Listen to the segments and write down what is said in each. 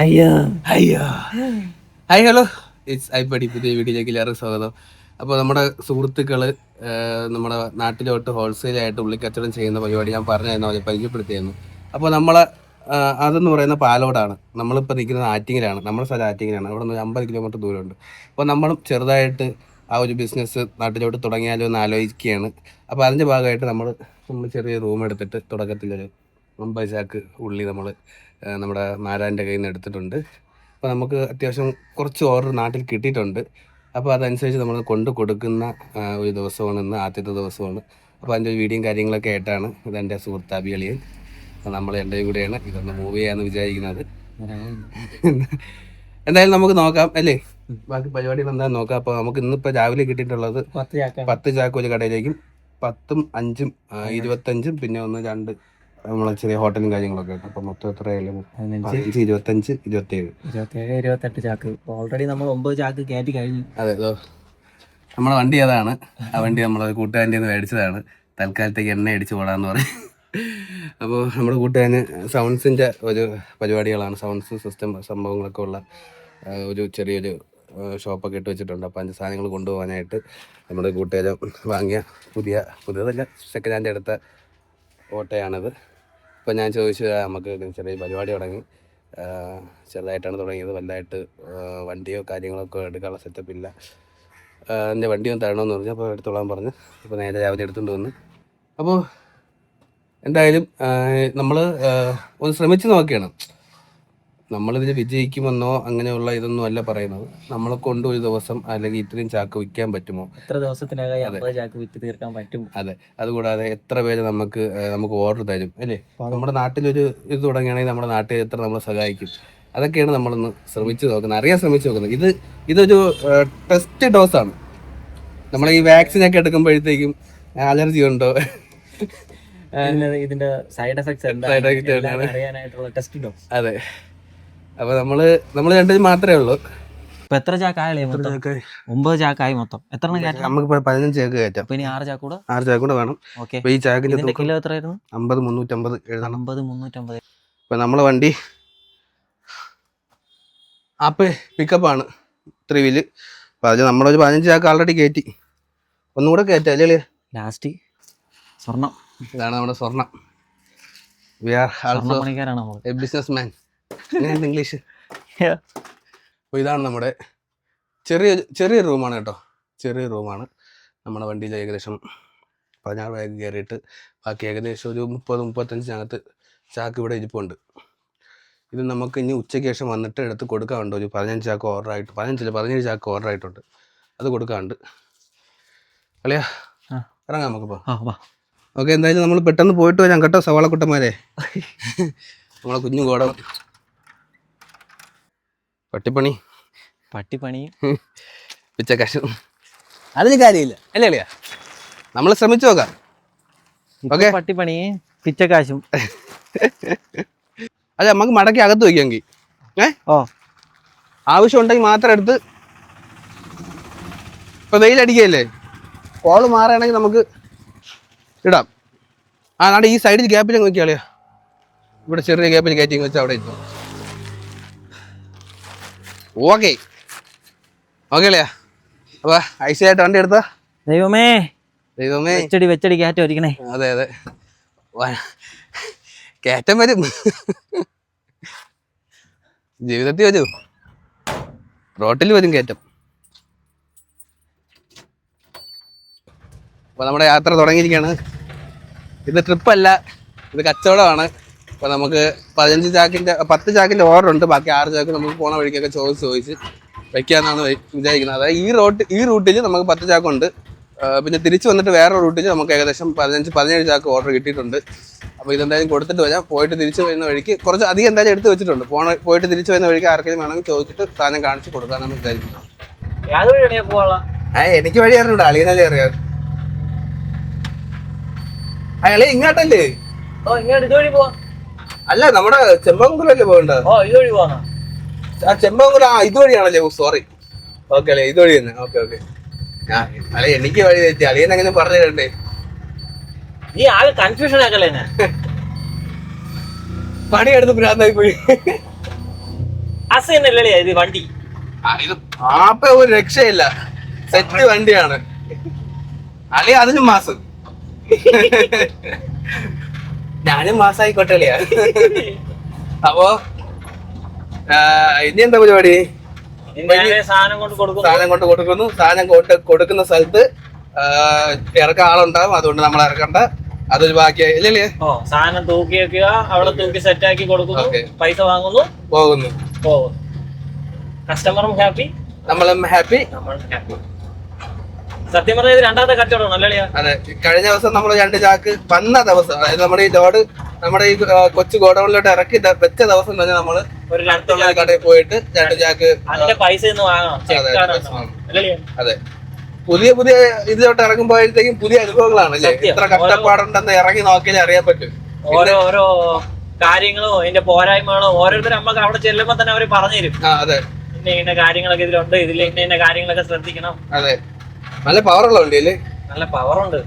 അയ്യോ അയ്യോ hi hello it's ഐപ്പടി പുതിയ വീഡിയോയിലേക്ക് എല്ലാവർക്കും സ്വാഗതം. അപ്പോൾ നമ്മുടെ സുഹൃത്തുക്കൾ നമ്മുടെ നാട്ടിലോട്ട് ഹോൾസെയിലായിട്ട് ഉള്ളിക്കച്ചവടം ചെയ്യുന്ന പരിപാടി ഞാൻ പറഞ്ഞായിരുന്നു, അവരെ പരിചയപ്പെടുത്തിയായിരുന്നു. അപ്പോൾ നമ്മളെ അതെന്ന് പറയുന്ന പാലോടാണ്. നമ്മളിപ്പോൾ നിൽക്കുന്നത് ആറ്റിങ്ങിലാണ്. നമ്മുടെ സ്ഥലം ആറ്റിങ്ങിലാണ്. അവിടെ നിന്ന് 50 കിലോമീറ്റർ ദൂരമുണ്ട്. അപ്പോൾ നമ്മളും ചെറുതായിട്ട് ആ ഒരു ബിസിനസ് നാട്ടിലോട്ട് തുടങ്ങിയാലോ എന്ന് ആലോചിക്കുകയാണ്. അപ്പോൾ അതിൻ്റെ ഭാഗമായിട്ട് നമ്മൾ ചെറിയ റൂം എടുത്തിട്ട് തുടക്കത്തിലൊരു 50 ചാക്ക് ഉള്ളി നമ്മുടെ നാരായണൻ്റെ കയ്യിൽ നിന്ന് എടുത്തിട്ടുണ്ട്. അപ്പോൾ നമുക്ക് അത്യാവശ്യം കുറച്ച് ഓർഡർ നാട്ടിൽ കിട്ടിയിട്ടുണ്ട്. അപ്പോൾ അതനുസരിച്ച് നമ്മൾ കൊണ്ട് കൊടുക്കുന്ന ഒരു ദിവസമാണ് ഇന്ന്, ആദ്യത്തെ ദിവസമാണ്. അപ്പോൾ അതിൻ്റെ വീഡിയോയും കാര്യങ്ങളൊക്കെ ആയിട്ടാണ് ഇതെൻ്റെ സുഹൃത്ത് അബിയളിയൻ. അപ്പോൾ നമ്മൾ എൻ്റെയും കൂടെയാണ് ഇതൊന്ന് മൂവ് ചെയ്യാമെന്ന് വിചാരിക്കുന്നത്. എന്തായാലും നമുക്ക് നോക്കാം അല്ലേ, ബാക്കി പരിപാടികൾ എന്താണെന്ന് നോക്കാം. അപ്പോൾ നമുക്ക് ഇന്നിപ്പോൾ രാവിലെ കിട്ടിയിട്ടുള്ളത് 10 ചാക്ക് ഒരു കടയിലേക്കും 10ഉം 5ഉം 25ഉം പിന്നെ 1 2 നമ്മളെ ചെറിയ ഹോട്ടലും കാര്യങ്ങളൊക്കെ ഉണ്ട്. അപ്പം മൊത്തം എത്രയായാലും 25 27 28 ചാക്ക് ഓൾറെഡി നമ്മൾ 9 ചാക്ക് കയറ്റി കഴിഞ്ഞു. അതെ, നമ്മളെ വണ്ടി അതാണ്. ആ വണ്ടി നമ്മളെ കൂട്ടുകാരൻ്റെ നിന്ന് മേടിച്ചതാണ്. തൽക്കാലത്തേക്ക് എണ്ണ അടിച്ച് പോടാന്ന് പറയും. അപ്പോൾ നമ്മുടെ കൂട്ടുകാരന് സൗണ്ട്സിൻ്റെ ഒരു പരിപാടികളാണ്, സൗണ്ട്സ് സിസ്റ്റം സംഭവങ്ങളൊക്കെ ഉള്ള ഒരു ചെറിയൊരു ഷോപ്പൊക്കെ ഇട്ട് വെച്ചിട്ടുണ്ട്. അപ്പോൾ അതിൻ്റെ സാധനങ്ങൾ കൊണ്ടുപോകാനായിട്ട് നമ്മുടെ കൂട്ടുകാരൻ വാങ്ങിയ പുതിയതല്ല, സെക്കൻഡ് ഹാൻഡ് എടുത്ത ഓട്ടോയാണിത്. അപ്പോൾ ഞാൻ ചോദിച്ചു, നമുക്ക് ചെറിയ പരിപാടി തുടങ്ങി, ചെറുതായിട്ടാണ് തുടങ്ങിയത്, വലുതായിട്ട് വണ്ടിയോ കാര്യങ്ങളൊക്കെ എടുക്കാനുള്ള സെറ്റപ്പ് ഇല്ല. എൻ്റെ വണ്ടി ഒന്ന് തരണമെന്ന് പറഞ്ഞു. അപ്പോൾ എടുത്തോളാൻ പറഞ്ഞു. അപ്പോൾ നേരെ രാവിലെ എടുത്തുകൊണ്ട് വന്ന്. അപ്പോൾ എന്തായാലും നമ്മൾ ഒന്ന് ശ്രമിച്ച് നോക്കുകയാണ്. നമ്മളിതിൽ വിജയിക്കുമെന്നോ അങ്ങനെയുള്ള ഇതൊന്നും അല്ല പറയുന്നത്. നമ്മളെ കൊണ്ട് ഒരു ദിവസം അല്ലെങ്കിൽ ഇത്രയും ചാക്ക് വിൽക്കാൻ പറ്റുമോ, എത്ര ദിവസത്തിനകം 50 ചാക്ക് വിറ്റ് തീർക്കാൻ പറ്റും. അതെ, അതുകൂടാതെ എത്ര പേര് നമുക്ക് ഓർഡർ തരും അല്ലേ. നമ്മുടെ നാട്ടിലൊരു ഇത് തുടങ്ങുകയാണെങ്കിൽ നമ്മുടെ നാട്ടിൽ എത്ര നമ്മളെ സഹായിക്കും, അതൊക്കെയാണ് നമ്മളൊന്ന് ശ്രമിച്ചു നോക്കുന്നത്, അറിയാൻ ശ്രമിച്ചു നോക്കുന്നത്. ഇതൊരു ടെസ്റ്റ് ഡോസാണ്. നമ്മൾ ഈ വാക്സിനൊക്കെ എടുക്കുമ്പോഴത്തേക്കും അലർജി ഉണ്ടോ, ഇതിന്റെ സൈഡ് എഫക്ട്സ് അറിയാനായിട്ടുള്ള ടെസ്റ്റ് ഡോസ്. അതെ. അപ്പോൾ നമ്മൾ രണ്ടുപേരും മാത്രമേ ഉള്ളൂ. ഇപ്പൊ എത്ര ചാക്കായാലേ? 9 ചാക്കായി മൊത്തം. എത്ര നമുക്ക് 15 ചാക്ക് കയറ്റാം. പിന്നെ 6 ചാക്ക് കൂടെ വേണം. ഓക്കെ. ഈ ചാക്കിന്റെ കിലോ എത്രയായിരുന്നു? 50 350 എഴുതണം. 50 350. ഇപ്പൊ നമ്മളെ വണ്ടി ആപ്പ് പിക്കപ്പാണ് 3 വീല്. അപ്പൊ അതിൽ നമ്മളൊരു 15 ചാക്ക് ആൾറെഡി കയറ്റി. ഒന്നുകൂടെ കയറ്റാം അല്ലേ? ലാസ്റ്റ് സ്വർണം. ഇതാണ് നമ്മുടെ സ്വർണം. We are also a business man. English. അപ്പോൾ ഇതാണ് നമ്മുടെ ചെറിയ റൂമാണ് കേട്ടോ. ചെറിയ റൂമാണ്. നമ്മുടെ വണ്ടിയിൽ ഏകദേശം 16 ബാഗ് കയറിയിട്ട് ബാക്കി ഏകദേശം ഒരു 30-35 ചാക്ക് ഇവിടെ ഇരിപ്പുണ്ട്. ഇത് നമുക്ക് ഇനി ഉച്ചയ്ക്ക് ശേഷം വന്നിട്ട് എടുത്ത് കൊടുക്കാറുണ്ട്. ഒരു 15 ചാക്ക് ഓർഡറായിട്ട്, 17 ചാക്ക് ഓർഡറായിട്ടുണ്ട്. അത് കൊടുക്കാറുണ്ട്. അല്ലയാ ഇറങ്ങാം നമുക്കിപ്പോൾ. ഓക്കെ, എന്തായാലും നമ്മൾ പെട്ടെന്ന് പോയിട്ട് വരാം കേട്ടോ സവാളക്കുട്ടന്മാരെ. നമ്മളെ കുഞ്ഞു കോടം പട്ടിപ്പണി പിച്ചക്കാശും അതിന് കാര്യമില്ല അല്ലേ അളിയാ, നമ്മൾ ശ്രമിച്ചു നോക്കാം. ഓക്കെ, പട്ടിപ്പണി പിച്ചക്കാശും അതെ, നമുക്ക് മടക്കി അകത്ത് വയ്ക്കാമെങ്കിൽ ആവശ്യം ഉണ്ടെങ്കിൽ മാത്രം എടുത്ത്. ഇപ്പൊ വെയിലടിക്കുകയല്ലേ, കോള് മാറുകയാണെങ്കിൽ നമുക്ക് ഇടാം. നാടെ ഈ സൈഡിൽ ഗ്യാപ്പിൽ നോക്കിയാളിയാ, ഇവിടെ ചെറിയ ഗ്യാപ്പിൽ കയറ്റി വെച്ചാൽ അവിടെ ഇരിക്കും. ഓക്കെ അല്ലയാ. അപ്പൊ ഐസായിട്ട് വണ്ടി എടുത്താ ദൈവമേ വെച്ചടി കയറ്റം ഒരിക്കണേ. അതെ കയറ്റം വരും, ജീവിതത്തിൽ വരും, റോട്ടിൽ വരും കയറ്റം. അപ്പൊ നമ്മുടെ യാത്ര തുടങ്ങിയിരിക്കുകയാണ്. ഇത് ട്രിപ്പല്ല, ഇത് കച്ചവടമാണ്. അപ്പോൾ നമുക്ക് 10 ചാക്കിൻ്റെ ഓർഡർ ഉണ്ട്. ബാക്കി 6 ചാക്ക് നമുക്ക് പോണ വഴിക്കൊക്കെ ചോദിച്ച് വയ്ക്കാമെന്നാണ് വിചാരിക്കുന്നത്. അതായത് ഈ റൂട്ടിൽ നമുക്ക് 10 ചാക്കുണ്ട്. പിന്നെ തിരിച്ച് വന്നിട്ട് വേറെ റൂട്ടിൽ നമുക്ക് ഏകദേശം 15-17 ചാക്ക് ഓർഡർ കിട്ടിയിട്ടുണ്ട്. അപ്പോൾ ഇതെന്തായാലും കൊടുത്തിട്ട് വരാം. പോയിട്ട് തിരിച്ച് വരുന്ന വഴിക്ക് കുറച്ച് അധികം എന്തായാലും എടുത്ത് വെച്ചിട്ടുണ്ട്. പോയിട്ട് തിരിച്ച് വരുന്ന വഴിക്ക് ആർക്കെങ്കിലും വേണമെങ്കിൽ ചോദിച്ചിട്ട് സാധനം കാണിച്ച് കൊടുക്കാനാണ് വിചാരിക്കുന്നത്. എനിക്ക് വഴി അറിഞ്ഞൂടാ, അളിയനല്ലേ അറിയാം. അയാളെ ഇങ്ങോട്ടല്ലേ? അല്ല, നമ്മുടെ ചെമ്പകുളല്ലേ പോകേണ്ടത്? ചെമ്പകുളം ഇതുവഴിയാണല്ലേ? സോറി. ഓക്കെ അല്ലേ, ഇതുവഴി തന്നെ. ഓക്കെ. അല്ലെ എനിക്ക് വഴി തെറ്റി, അളിയൻ അങ്ങനെ പറഞ്ഞു തരണ്ടേ? നീ ആകെ കൺഫ്യൂഷൻ ആക്കല്ലേ. പണിയെടുത്ത് ഭ്രാന്തായി പോയി. അസ് തന്നെയല്ലേ ഇത് വണ്ടി? ഇത് ആപ്പ ഒരു രക്ഷയില്ല, സെറ്റ് വണ്ടിയാണ്. അല്ലെ അതിനും മാസം ഞാനും മാസായിക്കോട്ടെ അളിയാ. അപ്പോ ഇനി എന്താ പരിപാടി? സാധനം കൊണ്ട് കൊടുക്കുന്നു. സാധനം കൊടുക്കുന്ന സ്ഥലത്ത് ഇറക്കാൻ ആളുണ്ടാവും, അതുകൊണ്ട് നമ്മൾ ഇറക്കണ്ട. അതൊരു ബാക്കിയായി ഇല്ലല്ലേ? സാധനം തൂക്കി വെക്കുക, അവിടെ തൂക്കി സെറ്റ് ആക്കി കൊടുക്കുന്നു, പൈസ വാങ്ങുന്നു, പോകുന്നു. കസ്റ്റമറും ഹാപ്പി, നമ്മളും ഹാപ്പി. സത്യം പറഞ്ഞത് രണ്ടാമത്തെ കച്ചവടം അല്ലേ? അതെ. കഴിഞ്ഞ ദിവസം നമ്മൾ 2 ചാക്ക് വന്ന ദിവസം, അതായത് നമ്മുടെ ഈ ലോഡ് നമ്മുടെ ഈ കൊച്ചു ഗോഡൌണിലോട്ട് ഇറക്കി വെച്ച ദിവസം തന്നെ നമ്മള് ഒരു കടയിൽ പോയിട്ട് 2 ചാക്ക് പൈസ അതെ. പുതിയ ഇതിലോട്ട് ഇറങ്ങുമ്പോഴത്തേക്കും പുതിയ അനുഭവങ്ങളാണ് അല്ലേ? എത്ര കഷ്ടപ്പാടുണ്ടെന്ന് ഇറങ്ങി നോക്കിയാലേ അറിയാൻ പറ്റും. ഓരോ കാര്യങ്ങളും അതിന്റെ പോരായ്മകളും ഓരോരുത്തരും നമുക്ക് അവിടെ ചെല്ലുമ്പോ തന്നെ അവര് പറഞ്ഞുതരും. അതെ, ഇന്ന കാര്യങ്ങളൊക്കെ ഇതിലുണ്ട്, ഇതിൽ ഇന്ന കാര്യങ്ങളൊക്കെ ശ്രദ്ധിക്കണം. അതെ. നല്ല പവറുള്ള വണ്ടിയല്ലേ? നല്ല പവറുണ്ട്.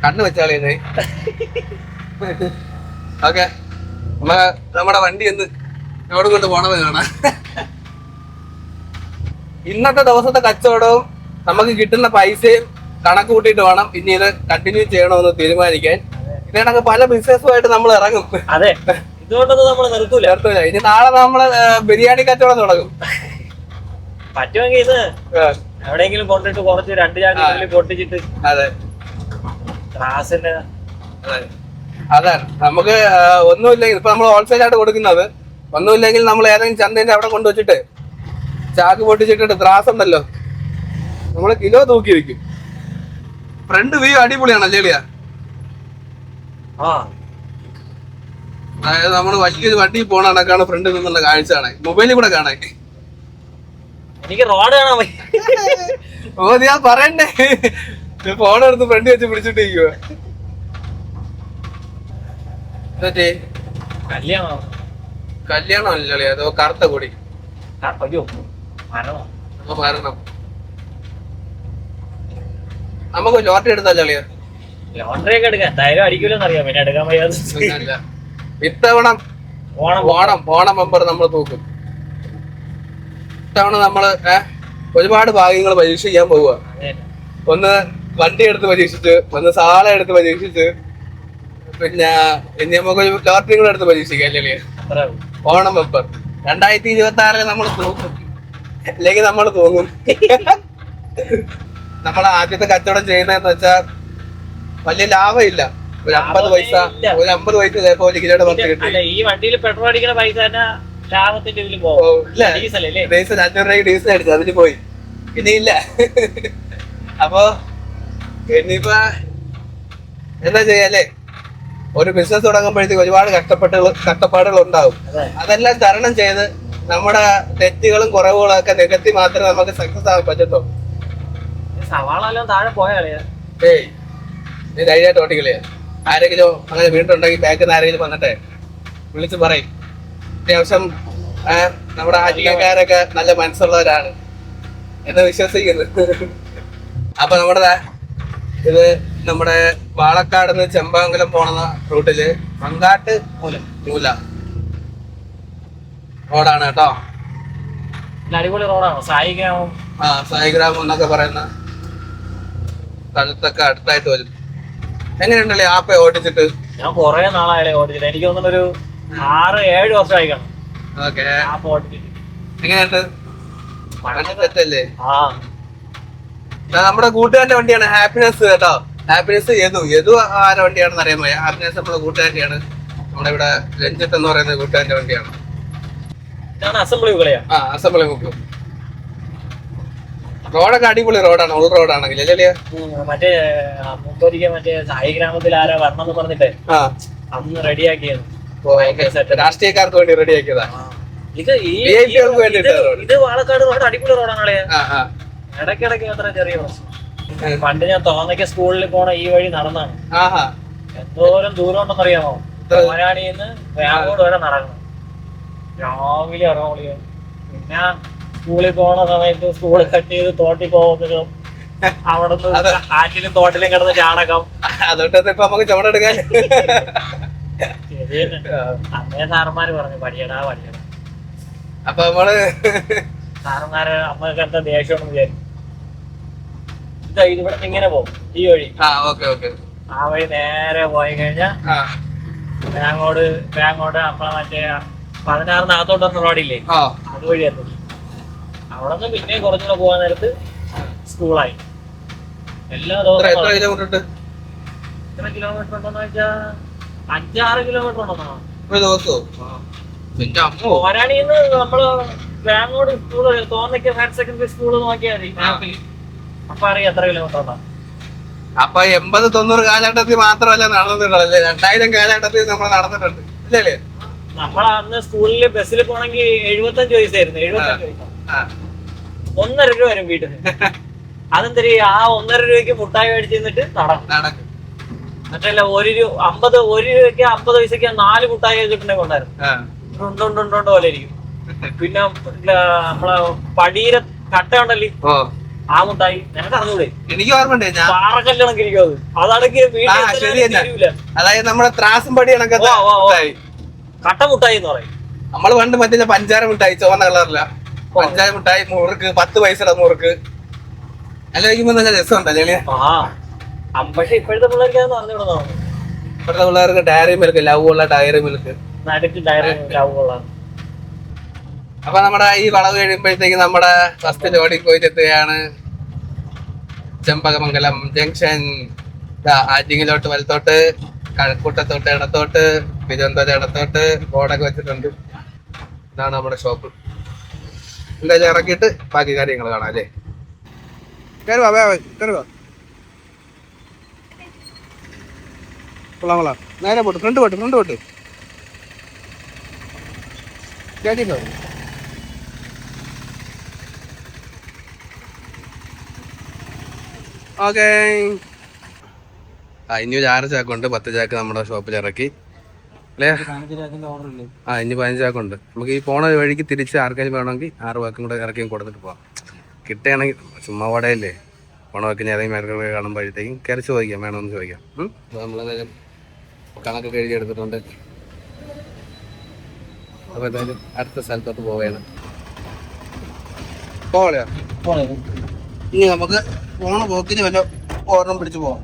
കണ്ണു വെച്ചാളേ. ഓക്കെ, നമ്മുടെ വണ്ടി എന്ന് എവിടെ കൊണ്ട് പോണത് കാണാം. ഇന്നത്തെ ദിവസത്തെ കച്ചവടവും നമുക്ക് കിട്ടുന്ന പൈസയും കണക്ക് കൂട്ടിയിട്ട് വേണം ഇനി ഇത് കണ്ടിന്യൂ ചെയ്യണമെന്ന് തീരുമാനിക്കാൻ. ഇതിനൊക്കെ പല ബിസിനസ്സുമായിട്ട് നമ്മൾ ഇറങ്ങും. അതെ, ഇതുകൊണ്ടൊന്നും നമ്മൾ നിർത്തൂല. ഇനി നാളെ നമ്മള് ബിരിയാണി കച്ചവടം തുടങ്ങും. പറ്റുമെങ്കിൽ ഇത് എവിടെയെങ്കിലും കൊണ്ടിട്ട് കുറച്ച് 2 ചാക്ക് പൊട്ടിച്ചിട്ട്. അതെ, ത്രാസിന്റെ അതാണ് നമുക്ക് ഒന്നുമില്ലെങ്കിൽ ഇപ്പൊ നമ്മൾ ഹോൾസെയിൽ ആയിട്ട് കൊടുക്കുന്നത്. ഒന്നുമില്ലെങ്കിൽ നമ്മൾ ഏതെങ്കിലും ചന്തേന്റെ അവിടെ കൊണ്ടുവച്ചിട്ട് ചാക്ക് പൊട്ടിച്ചിട്ടിട്ട് ത്രാസ് ഉണ്ടല്ലോ, നമ്മള് കിലോ തൂക്കി വെക്കും. ഫ്രണ്ട് വ്യൂ അടിപൊളിയാണല്ലേ ലിയ? അതായത് നമ്മള് വലിയൊരു വണ്ടി പോണ കണക്കാണ് ഫ്രണ്ടിൽ നിന്നുള്ള കാഴ്ച കാണാൻ, മൊബൈലിൽ കൂടെ കാണാൻ. എനിക്ക് റോഡ് കാണാൻ ഓ ഞാൻ പറയണ്ടേ, ഫോണെടുത്ത് ഫ്രണ്ട് വെച്ച് പിടിച്ചിട്ടിരിക്കുക. കല്യാണം അല്ലേ? അതോ കറുത്ത കൊടി? മരണം. നമുക്ക് ലോട്ടറി എടുത്തല്ലേ? ലോട്ടറി ഒക്കെ എടുക്കാൻ എന്തായാലും അടിക്കൂലെന്ന് അറിയാം, പിന്നെ എടുക്കാൻ വയ്യാതെ. ഇത്തവണ ഓണം മെമ്പർ നമ്മൾ തൂക്കും. ഇത്തവണ നമ്മള് ഒരുപാട് ഭാഗ്യങ്ങൾ പരീക്ഷിക്കാൻ പോവുക. ഒന്ന് വണ്ടി എടുത്ത് പരീക്ഷിച്ച്, ഒന്ന് സാല എടുത്ത് പരീക്ഷിച്ച്, പിന്നെ ഇനി നമുക്ക് ലോട്ടറി കൂടെ എടുത്ത് പരീക്ഷിക്കാം അല്ലേ? ഓണം മെമ്പർ 2026 നമ്മൾ തൂക്കും, അല്ലെങ്കിൽ നമ്മൾ തൂങ്ങും. നമ്മൾ ആദ്യത്തെ കച്ചവടം ചെയ്യുന്നതെന്ന് വെച്ചാൽ വലിയ ലാഭമില്ല. ഒരു 50 പൈസ ചിലപ്പോ ഒരു കിലോയുടെ പുറത്ത് കിട്ടും. ഈ വണ്ടിയിൽ പെട്രോൾ അടിക്കുന്ന പൈസ ലാഭത്തിന്റെ ഇതിൽ ഡീസൽ 500 രൂപയ്ക്ക് ഡീസൽ അടിച്ചു, അതിന് പോയി. ഇനിയില്ല. അപ്പൊ ഇനിയിപ്പോ എന്താ ചെയ്യാല്ലേ? ഒരു ബിസിനസ് തുടങ്ങുമ്പോഴത്തേക്ക് ഒരുപാട് കഷ്ടപ്പാടുകൾ ഉണ്ടാവും. അതെല്ലാം തരണം ചെയ്ത് നമ്മുടെ തെറ്റുകളും കുറവുകളും ഒക്കെ നികത്തി മാത്രമേ നമുക്ക് സക്സസ് ആകാൻ പറ്റത്തുള്ളൂ. സവാളെല്ലാം താഴെ പോയാലേ നീ ധൈര്യമായിട്ട് ഓട്ടിക്കളിയാ. ആരെങ്കിലും അങ്ങനെ വീണ്ടുണ്ടെങ്കിൽ ബാക്കിൽ നിന്ന് ആരെങ്കിലും വന്നിട്ടെ വിളിച്ച് പറയും. അത്യാവശ്യം നമ്മുടെ ആചികക്കാരൊക്കെ നല്ല മനസ്സുള്ളവരാണ് എന്ന് വിശ്വസിക്കുന്നു. അപ്പൊ ഇത് നമ്മുടെ പാലക്കാട് നിന്ന് ചെമ്പാങ്കലം പോണ റൂട്ടില് മങ്കാട്ട് മൂല റോഡാണ് കേട്ടോ. അടിപൊളി റോഡാണ്. സായിഗ്രാമം എന്നൊക്കെ പറയുന്ന സ്ഥലത്തൊക്കെ അടുത്തായിട്ട് വരും. എങ്ങനെയുണ്ടല്ലേ ആപ്പ ഓടിച്ചിട്ട്? ഞാൻ കൊറേ നാളായാലേ ഓടിച്ചിട്ട്. എനിക്ക് തോന്നുന്നൊരു 6-7 വർഷമായി കാണും. എങ്ങനെയുണ്ട്? തെറ്റല്ലേ? നമ്മുടെ കൂട്ടുകാരന്റെ വണ്ടിയാണ് ഹാപ്പിനെസ് കേട്ടോ. ഹാപ്പിനെസ് യദു ആരുടെ വണ്ടിയാണെന്ന് അറിയാൻ പോയ. ഹാപ്പിനെസ് നമ്മുടെ കൂട്ടുകാരൻ്റെയാണ്. നമ്മുടെ ഇവിടെ രഞ്ജിത്ത് എന്ന് പറയുന്ന കൂട്ടുകാരന്റെ വണ്ടിയാണ്. അസംബ്ലി മുക്കും. റോഡൊക്കെ അടിപൊളി റോഡാണ്, ഉൾ റോഡാണെങ്കിൽ അല്ലേ? മറ്റേ സായി ഗ്രാമത്തിൽ ആരാ വരണമെന്ന് പറഞ്ഞിട്ടേ അന്ന് റെഡിയാക്കിയത്. രാഷ്ട്രീയക്കാർക്ക് വേണ്ടി റെഡിയാക്കിയതാ. ഇത് പാലക്കാട് റോഡ് അടിപൊളി റോഡാണ്. ഇടയ്ക്കിടയ്ക്ക് അത്ര ചെറിയ പ്രശ്നം. പണ്ട് ഞാൻ തോന്നയ്ക്ക് സ്കൂളിൽ പോണ ഈ വഴി നടന്നാണ്. എന്തോരം ദൂരം ഉണ്ടെന്ന് അറിയാമോ? മലയാളിന്ന് വേങ്ങോട് വരെ നടക്കണം. രാവിലെ ഇറങ്ങുക. പിന്നെ സ്കൂളിൽ പോണ സമയത്ത് സ്കൂൾ കട്ട് ചെയ്ത് തോട്ടിൽ പോകുന്നതും അവിടെ ആറ്റിലും തോട്ടിലും കിടന്ന് ചാണകം. അതൊട്ടത് ഇപ്പൊ നമുക്ക് ചുമടെടുക്കാൻ. അന്നേ സാറന്മാര് പറഞ്ഞു പഠിയടാ. അപ്പൊ നമ്മള് സാറന്മാര് അമ്മക്ക് എന്താ ദേഷ്യമാണെന്ന് വിചാരിക്കും. ഇവിടെ ഇങ്ങനെ പോകും ഈ വഴി. ആ വഴി നേരെ പോയി കഴിഞ്ഞാ ബാങ്ങോട് നമ്മളെ മറ്റേ 16 വന്ന റോഡില്ലേ, അതുവഴി എത്തും. അവിടെ നിന്ന് പിന്നെ കുറച്ചുകൂടെ പോകാൻ നേരത്ത് സ്കൂളായി. എല്ലാ ദിവസവും എത്ര കിലോമീറ്റർ ഉണ്ടെന്ന് വെച്ചാ 5-6 കിലോമീറ്റർ ഉണ്ടെന്നാണ്. പോരാണിന്ന് നമ്മള് ബാങ്ങോട് സ്കൂള് തോന്നയ്ക്ക് ഹയർ സെക്കൻഡറി സ്കൂള് നോക്കിയാൽ മതി മാപ്പിൽ. അപ്പൊ അറിയാം എത്ര കിലോമീറ്റർ ഉണ്ടോ. അപ്പൊ 80-90 കാലഘട്ടത്തിൽ മാത്രമല്ല നടന്നിട്ടുള്ളല്ലേ, 2000 കാലഘട്ടത്തിൽ നമ്മൾ നടന്നിട്ടുണ്ട് ഇല്ലല്ലേ? നമ്മൾ അന്ന് സ്കൂളിൽ ബസ്സിൽ പോണെങ്കിൽ 75 വയസ്സായിരുന്നു. 75 വയസ്സാ. 1.5 രൂപ വരും വീട്ടിൽ നിന്ന്. അതെന്തരി ആ 1.5 രൂപയ്ക്ക് മുട്ടായി മേടിച്ച് നിന്നിട്ട് നടക്കും. മറ്റല്ല 1 രൂപയ്ക്ക് 50 പൈസക്ക് 4 മുട്ടായി കിട്ടുന്നൊക്കെ ഉണ്ടായിരുന്നു. ഉണ്ടോ പോലെ ഇരിക്കും. പിന്നെ നമ്മളെ പടീര കട്ട ഉണ്ടല്ലേ, ആ മുട്ടായി നിനക്ക് അറിഞ്ഞൂടെ? എനിക്ക് ഓർമ്മയുണ്ട്. പാറക്കല്ലണക്ക് ഇരിക്കും. അതാണെങ്കിൽ അതായത് നമ്മളെ ത്രാസും പടി കട്ട മുട്ടായി എന്ന് പറയും. നമ്മള് പണ്ട് മറ്റേ പഞ്ചാര മിഠായി, ചുവന്ന കളറില്ല പഞ്ചാര മിഠായി, മുറുക്ക് 10 പൈസയുടെ മുറുക്ക് അല്ലിക്കുമ്പോ നല്ല രസമുണ്ടല്ലേ? പക്ഷെ ഇപ്പോഴത്തെ പിള്ളേർക്ക് അത് അറിഞ്ഞൂടാ. ഇപ്പോഴത്തെ പിള്ളേർക്ക് ഡയറി മിൽക്ക്, ലവ് ഉള്ള ഡയറി മിൽക്ക്, ഡയറി ലവ് ഉള്ള. അപ്പൊ നമ്മുടെ ഈ വളവ് കഴിയുമ്പോഴത്തേക്ക് നമ്മുടെ ഫസ്റ്റ് ലോഡിൽ പോയിട്ട് എത്തുകയാണ്. ചെമ്പകമംഗലം ജംഗ്ഷൻ. ആറ്റിങ്ങിലോട്ട് വലത്തോട്ട്, കഴക്കൂട്ടത്തോട്ട് ഇടത്തോട്ട്, തിരുവനന്തപുരം ഇടത്തോട്ട് ബോർഡൊക്കെ വെച്ചിട്ടുണ്ട്. ഇതാണ് നമ്മുടെ ഷോപ്പ്. എന്തായാലും ഇറക്കിയിട്ട് ബാക്കി കാര്യങ്ങൾ കാണാം അല്ലേ? കയറുവാ കയറുവാ. കൊള്ളാം. നേരെ പോട്ട് ഫ്രണ്ട് പോട്ട് കേട്ടിട്ടോ? ഓക്കെ. ഇനി ഒരു 6 ചാക്കുണ്ട്. 10 ചാക്ക് നമ്മുടെ ഷോപ്പിൽ ഇറക്കി അല്ലേ? ഇനി 15 ചാക്കുണ്ട്. നമുക്ക് ഈ പോണ വഴിക്ക് തിരിച്ച് ആർക്കെങ്കിലും വേണമെങ്കിൽ 6 വാക്കും കൂടെ ഇറക്കി കൊടുത്തിട്ട് പോവാം. കിട്ടുകയാണെങ്കിൽ ചുമ്മാ വടയല്ലേ, പോണ വാക്കിന് ഇറങ്ങി മരങ്ങളൊക്കെ കാണുമ്പോഴത്തേക്കും കയറി ചോദിക്കാം, വേണമെന്ന് ചോദിക്കാം. അപ്പോൾ നമ്മളെന്തായാലും കണക്കൊക്കെ എഴുതി എടുത്തിട്ടുണ്ട്. അപ്പോൾ എന്തായാലും അടുത്ത സ്ഥലത്തോട്ട് പോവുകയാണ്. പോകലെയോ? ഇനി നമുക്ക് പോണ പോക്കിന് വല്ല ഓർമ്മ പിടിച്ചു പോവാം.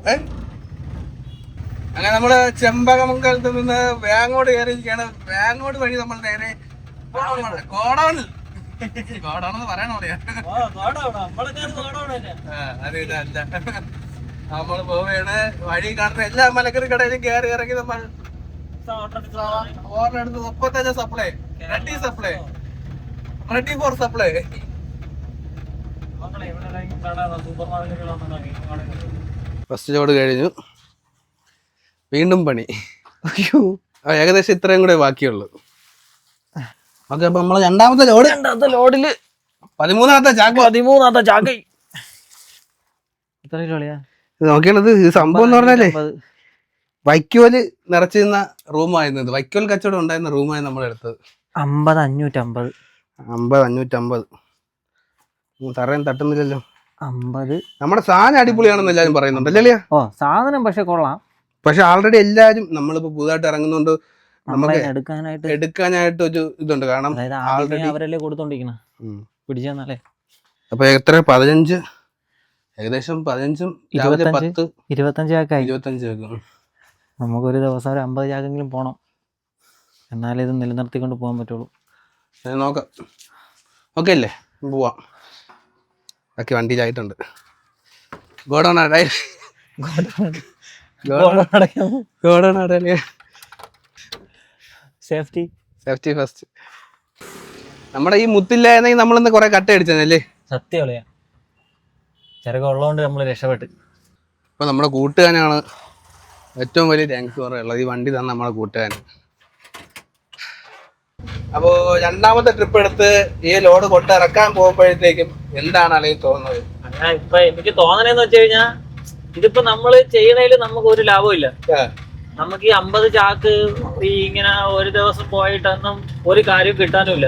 അങ്ങനെ നമ്മള് ചെമ്പകമംഗലത്ത് നിന്ന് വേങ്ങോട് കയറിയിരിക്കുകയാണ്. വേങ്ങോട് വഴി നമ്മൾ നേരെ ഗോഡൌണിൽ പറയണോ പറയാ? നമ്മള് പോവുകയാണ്. വഴി കാണുന്ന എല്ലാ മലക്കറി കടയിലും കയറി ഇറങ്ങി നമ്മൾ order 35 supply, ready for supply. First load കഴിഞ്ഞു, വീണ്ടും പണി. ഏകദേശം ഇത്രയും കൂടെ ബാക്കിയുള്ളു. ഓക്കെ, അപ്പൊ നമ്മളെ രണ്ടാമത്തെ ലോഡില് 13ാമത്തെ ചാക്ക്. നോക്കിയാണത് ഈ സംഭവം എന്ന് പറഞ്ഞാലേ വൈക്കോല് നിറച്ചിരുന്ന റൂമായിരുന്നു. വൈക്കോൽ കച്ചവടം ഉണ്ടായിരുന്ന റൂമായി നമ്മളെടുത്തത്. 50-550. തറയും തട്ടുന്നില്ലല്ലോ. 50. നമ്മുടെ സാധനം അടിപൊളിയാണെന്ന് എല്ലാരും പറയുന്നുണ്ടല്ലേ? സാധനം പക്ഷെ കൊള്ളാം. പക്ഷെ ആൾറെഡി എല്ലാരും നമ്മളിപ്പോ പുതുതായിട്ട് ഇറങ്ങുന്നോണ്ട് നമുക്ക് എടുക്കാനായിട്ട് ഒരു ഇതുണ്ട്. കാരണം അവരല്ലേ കൊടുത്തോണ്ടിരിക്കണേ പിടിച്ചേ. അപ്പൊ എത്ര 15, ഏകദേശം 15, 25 ചാക്കായി. 25 ചാക്ക്. നമുക്കൊരു ദിവസം ഒരു 50 ചാക്കെങ്കിലും പോണം, എന്നാലേ ഇത് നിലനിർത്തിക്കൊണ്ട് പോകാൻ പറ്റുള്ളൂ. നോക്കാം. ഓക്കെ അല്ലേ? പോവാം. ഒക്കെ വണ്ടിയിലായിട്ടുണ്ട്. Godown safety first. നമ്മുടെ ഈ മുത്തില്ലായിരുന്നെങ്കിൽ നമ്മളിന്ന് കുറെ കട്ട അടിച്ചല്ലേ? സത്യം ചെറുക്കം ഉള്ളതുകൊണ്ട് നമ്മൾ രക്ഷപ്പെട്ട്. ഇപ്പൊ നമ്മുടെ കൂട്ടുകാരനാണ് ഏറ്റവും വലിയ താങ്ക്സ് പറയുള്ളത്. ഈ വണ്ടി തന്നെ നമ്മുടെ കൂട്ടുകാരൻ. അപ്പോ രണ്ടാമത്തെ ട്രിപ്പ് എടുത്ത് ഈ ലോഡ് കൊണ്ടിറക്കാൻ പോകുമ്പോഴത്തേക്കും എന്താണ് അല്ലെങ്കിൽ തോന്നുന്നത്? ഇപ്പൊ എനിക്ക് തോന്നണേന്ന് വെച്ച് കഴിഞ്ഞാ, ഇതിപ്പോ നമ്മള് ചെയ്യണേല് നമുക്ക് ഒരു ലാഭമില്ല. നമുക്ക് ഈ 50 ചാക്ക് ഈ ഇങ്ങനെ ഒരു ദിവസം പോയിട്ടൊന്നും ഒരു കാര്യം കിട്ടാനുമില്ല.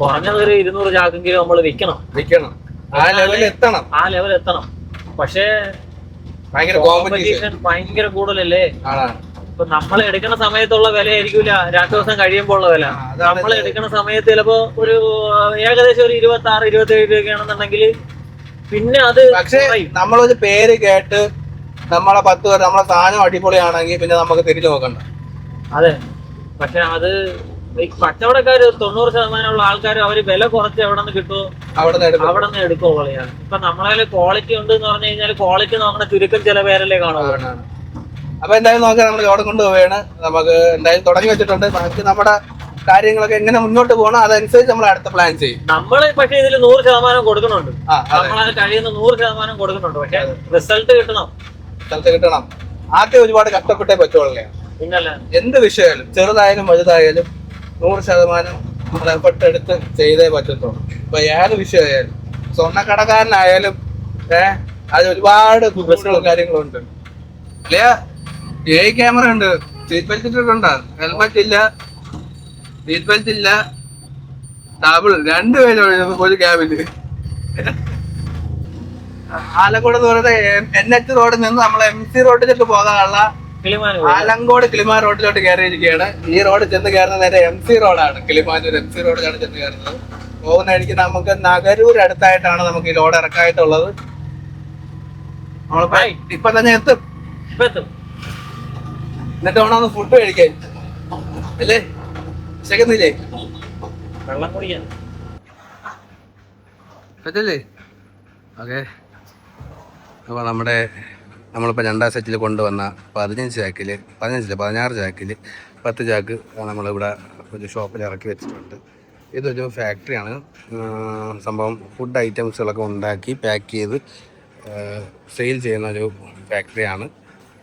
കുറഞ്ഞത് ഒരു 200 ചാക്കെങ്കിലും നമ്മൾ വിൽക്കണം. ആ ലെവലിൽ എത്തണം. പക്ഷേ ഭയങ്കര കോമ്പറ്റീഷൻ ഭയങ്കര കൂടുതലല്ലേ. ഇപ്പൊ നമ്മൾ എടുക്കുന്ന സമയത്തുള്ള വില ആയിരിക്കില്ല 2 ദിവസം കഴിയുമ്പോൾ ഉള്ള വില. നമ്മൾ എടുക്കുന്ന സമയത്ത് ചിലപ്പോ ഒരു ഏകദേശം ഒരു 26-27 രൂപയാണെന്നുണ്ടെങ്കിൽ പിന്നെ അത് പക്ഷേ നമ്മളൊരു പേര് കേട്ട് നമ്മളെ 10 പേര് നമ്മളെ സാധനം അടിപൊളിയാണെങ്കിൽ പിന്നെ നമുക്ക് തിരിച്ചു നോക്കണ്ട. അതെ, പക്ഷെ അത് ഈ കച്ചവടക്കാര് 90% ആൾക്കാർ അവര് വില കുറച്ച് എവിടെ നിന്ന് കിട്ടുമോ അവിടെ നിന്ന് എടുക്കുള്ളതാണ്. ഇപ്പൊ നമ്മളെ ക്വാളിറ്റി ഉണ്ട് എന്ന് പറഞ്ഞു കഴിഞ്ഞാൽ ക്വാളിറ്റി നോക്കണ ചുരുക്കം ചില പേരല്ലേ കാണുള്ളൂ. അപ്പൊ എന്തായാലും നോക്കാം, നമ്മൾ ലോഡ് കൊണ്ടുപോവുകയാണ്. നമുക്ക് എന്തായാലും തുടങ്ങി വെച്ചിട്ടുണ്ട്. ബാക്കി നമ്മുടെ കാര്യങ്ങളൊക്കെ എങ്ങനെ മുന്നോട്ട് പോകണം അതനുസരിച്ച് നമ്മൾ അടുത്ത പ്ലാൻ ചെയ്യും. നമ്മള് പക്ഷെ ഇതിൽ 100% കൊടുക്കുന്നുണ്ട്. നമ്മളത് കഴിയുന്ന 100% കൊടുക്കുന്നുണ്ട്. പക്ഷെ റിസൾട്ട് കിട്ടണം. ആദ്യം ഒരുപാട് കഷ്ടപ്പെട്ടേ പറ്റുള്ളൂ. പിന്നല്ല, എന്ത് വിഷയമായാലും ചെറുതായാലും വലുതായാലും 100% നമ്മൾ എഫർട്ട് എടുത്ത് ചെയ്തേ പറ്റത്തുള്ളൂ. ഇപ്പൊ ഏത് വിഷയമായാലും സ്വർണ്ണക്കടക്കാരനായാലും അത് ഒരുപാട് പ്രശ്നങ്ങളും കാര്യങ്ങളുണ്ട്. ക്യാമറ ഉണ്ട്, സീറ്റ് ബെൽറ്റ് ഇട്ടിട്ടുണ്ടോ? ഹെൽമെറ്റ് ഇല്ല, സീറ്റ് ബെൽറ്റ് ഇല്ല, ഡബിൾ 2 പേരും ഒരു ക്യാബില്. ആലക്കോട് എന്ന് പറയുന്നത് NH റോഡിൽ നിന്ന് നമ്മൾ MC റോഡിലേക്ക് പോകാനുള്ള ആലങ്കോട് കിളിമാൻ റോഡിലോട്ട് കയറിയിരിക്കുകയാണ്. ഈ റോഡ് ചെന്ന് കയറുന്ന നേരെ MC റോഡാണ്. കിളിമാനൂർ MC റോഡിലാണ് ചെന്ന് കയറുന്നത്. പോകുന്ന വഴിക്ക് നമുക്ക് നഗരൂർ അടുത്തായിട്ടാണ് നമുക്ക് ഈ ലോഡ് ഇറക്കായിട്ടുള്ളത്. നമ്മളിപ്പോ ഇപ്പൊ തന്നെ എത്തും. എന്നിട്ട് വേണം ഫുഡ് കഴിക്കാൻ അല്ലേ? വിശക്കുന്നില്ലേ? വെള്ളം കുടിക്കാൻ പറ്റല്ലേ? ഓക്കെ. അപ്പോൾ നമ്മളിപ്പോൾ 2ാം സെറ്റിൽ കൊണ്ടുവന്ന 16 ചാക്കിൽ 16 ചാക്കിൽ 10 ചാക്ക് നമ്മളിവിടെ ഒരു ഷോപ്പിൽ ഇറക്കി വെച്ചിട്ടുണ്ട്. ഇതൊരു ഫാക്ടറിയാണ്. സംഭവം ഫുഡ് ഐറ്റംസുകളൊക്കെ ഉണ്ടാക്കി പാക്ക് ചെയ്ത് സെയിൽ ചെയ്യുന്ന ഒരു ഫാക്ടറിയാണ്.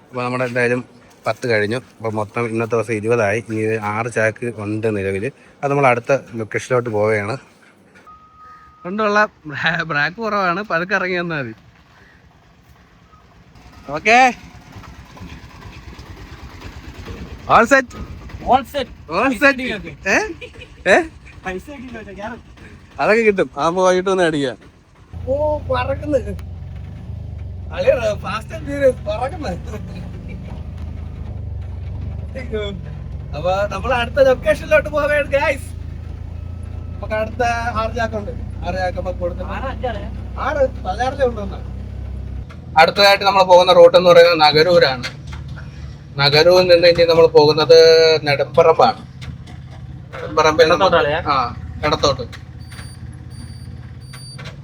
അപ്പോൾ നമ്മുടെ എന്തായാലും 10 കഴിഞ്ഞു. അപ്പോൾ മൊത്തം ഇന്നത്തെ ദിവസം 20 ആയി. ഇനി 6 ചാക്ക് ഉണ്ട് നിലവിൽ. അത് നമ്മൾ അടുത്ത ലൊക്കേഷനിലോട്ട് പോവുകയാണ്. കൊണ്ടുള്ള ബ്രാക്ക് കുറവാണ്, പതുക്കെ ഇറങ്ങി വന്നാൽ മതി. Okay, all set. അതൊക്കെ കിട്ടും. ആ പോയിട്ട് ഒന്ന് അടിക്കാം. ഓ പറക്കുന്നത് അപ്പൊ നമ്മൾ അടുത്ത ലൊക്കേഷനിലോട്ട് പോവുകയാണ് ഗൈസ്. നമുക്ക് അടുത്ത 6 ചാക്കുണ്ട്. 6 ചാക്ക് കൊടുത്തു. 16 ഉണ്ടെന്ന്. അടുത്തതായിട്ട് നമ്മൾ പോകുന്ന റൂട്ട് എന്ന് പറയുന്നത് നഗരൂരാണ്. നഗരൂരിൽ നിന്ന് ഇനി നമ്മൾ പോകുന്നത് നെടുമ്പറമ്പാണ്. നെടുമ്പറമ്പിൽ ഇടത്തോട്ട്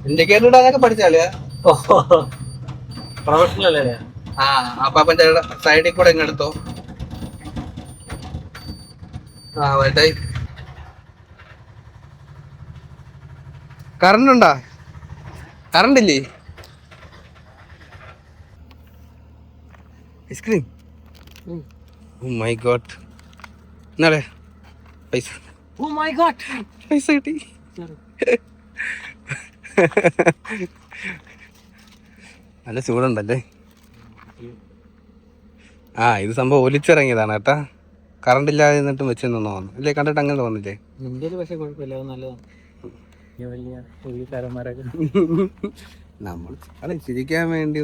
ഇൻഡിക്കേറ്റർ ഇടാനൊക്കെ പഠിച്ചാലേ പ്രൊഫഷണൽ അല്ലേ? അപ്പാപ്പന്റെ സൈഡിൽ കൂടെ ഇങ്ങെടുത്തോ. വൈകിട്ടായി. കറണ്ട് ഉണ്ടോ? കറണ്ട് ഇല്ലേ? ഐസ്ക്രീം. Oh my god. എന്നാലേ പൈസ. ഓ മൈ ഗോഡ്, പൈസ കിട്ടി. നല്ല ചൂടുണ്ടല്ലേ? ഇത് സംഭവം ഒലിച്ചിറങ്ങിയതാണ് കേട്ടാ. കറണ്ട് ഇല്ലാതെ നിന്നിട്ടും വെച്ചെന്നു തോന്നുന്നു അല്ലേ? കണ്ടിട്ട് അങ്ങനെ തോന്നില്ലേ? പക്ഷെ കുഴപ്പമില്ല, നല്ലതാണ്. നമ്മൾ അതെ ചിരിക്കാൻ വേണ്ടി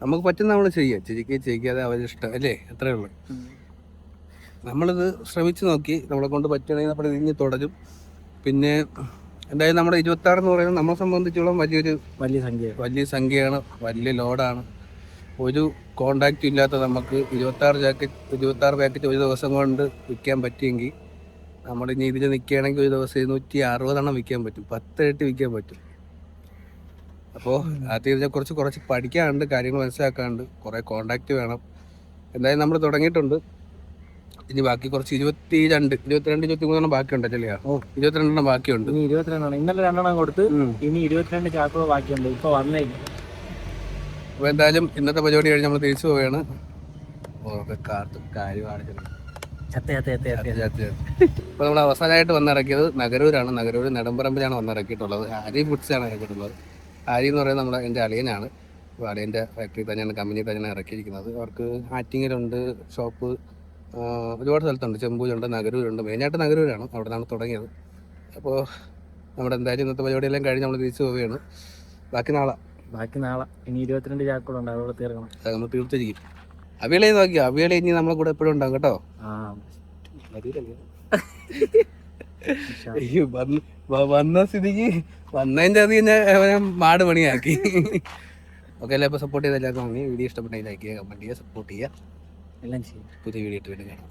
നമുക്ക് പറ്റുന്ന നമ്മൾ ചെയ്യാം. ചിരിക്കാതെ അവരിഷ്ടം അല്ലേ? അത്രേ ഉള്ളൂ. നമ്മളിത് ശ്രമിച്ചു നോക്കി, നമ്മളെ കൊണ്ട് പറ്റണമെങ്കിൽ നമ്മൾ ഇതിഞ്ഞ് തുടരും. പിന്നെ എന്തായാലും നമ്മുടെ 26 എന്ന് പറയുന്നത് നമ്മളെ സംബന്ധിച്ചോളം വലിയ സംഖ്യയാണ്, വലിയ ലോഡാണ്. ഒരു കോണ്ടാക്റ്റും ഇല്ലാത്ത നമുക്ക് 26 പാക്കറ്റ് ഒരു ദിവസം കൊണ്ട് വിൽക്കാൻ പറ്റിയെങ്കിൽ നമ്മളിനി ഇതിൽ നിൽക്കുകയാണെങ്കിൽ ഒരു ദിവസം 260 വിൽക്കാൻ പറ്റും, 10 ഇരട്ടി വിൽക്കാൻ പറ്റും. അപ്പോൾ അതിനെ കുറച്ച് പഠിക്കാനുണ്ട്, കാര്യങ്ങൾ മനസ്സിലാക്കാനുണ്ട്, കുറേ കോണ്ടാക്റ്റ് വേണം. എന്തായാലും നമ്മൾ തുടങ്ങിയിട്ടുണ്ട്. ഇനി ബാക്കി കുറച്ച് 22, 23 ബാക്കിയുണ്ട് അല്ലേ? 22 ബാക്കിയുണ്ട്. 22 ഇന്നലെ 2 കൊടുത്ത് ഇനി 22 ചാക്കുകൾ ബാക്കിയുണ്ട്. ഇപ്പൊ വന്നേക്കും. അപ്പോൾ എന്തായാലും ഇന്നത്തെ പരിപാടി കഴിഞ്ഞ് നമ്മൾ തിരിച്ചു പോവുകയാണ്. അപ്പോൾ നമ്മൾ അവസാനമായിട്ട് വന്നിറക്കിയത് നഗരൂരാണ്. നഗരൂർ നെടുമ്പറമ്പിലാണ് വന്നിറക്കിയിട്ടുള്ളത്. ആരി ഫുഡ്സാണ് ഇറക്കിയിട്ടുള്ളത്. ആരി എന്ന് പറയുന്നത് എൻ്റെ അളിയനാണ്. അപ്പോൾ അളിയൻ്റെ ഫാക്ടറി തന്നെയാണ്, കമ്പനി തന്നെയാണ് ഇറക്കിയിരിക്കുന്നത്. അവർക്ക് ആറ്റിങ്ങലുണ്ട് ഷോപ്പ്, ഒരുപാട് സ്ഥലത്തുണ്ട്. ചെമ്പൂരുണ്ട്, നഗരൂരുണ്ട്. മെയിനായിട്ട് നഗരൂരാണ്, അവിടെ നിന്നാണ് തുടങ്ങിയത്. അപ്പോൾ നമ്മുടെ എന്തായാലും ഇന്നത്തെ പരിപാടിയെല്ലാം കഴിഞ്ഞ് നമ്മൾ തിരിച്ചു പോവുകയാണ്. ബാക്കി നാളെ ഇനി 22 ചാക്കുകളുണ്ട്, അതോടെ തീർക്കണം. അത് നമ്മൾ തീർത്തിരിക്കും. അവിയളെ നോക്കിയോ, അവിയളെ ഇനി നമ്മളെ കൂടെ എപ്പോഴും ഉണ്ടാകും കേട്ടോ. വന്ന സ്ഥിതിക്ക് വന്നതിൻ്റെ അത് കഴിഞ്ഞാൽ മാട് പണിയാക്കി. ഓക്കെ, അല്ലേ? അപ്പോൾ സപ്പോർട്ട് ചെയ്ത് എല്ലാവർക്കും നന്ദി. വീഡിയോ ഇഷ്ടപ്പെട്ടെങ്കിൽ ലൈക്ക് ചെയ്യുക, കമൻറ്റ് ചെയ്യുക, സപ്പോർട്ട് ചെയ്യുക. എല്ലാം ചെയ്യും. പുതിയ വീഡിയോ ഇട്ട് വീണ്ടും കാണാം.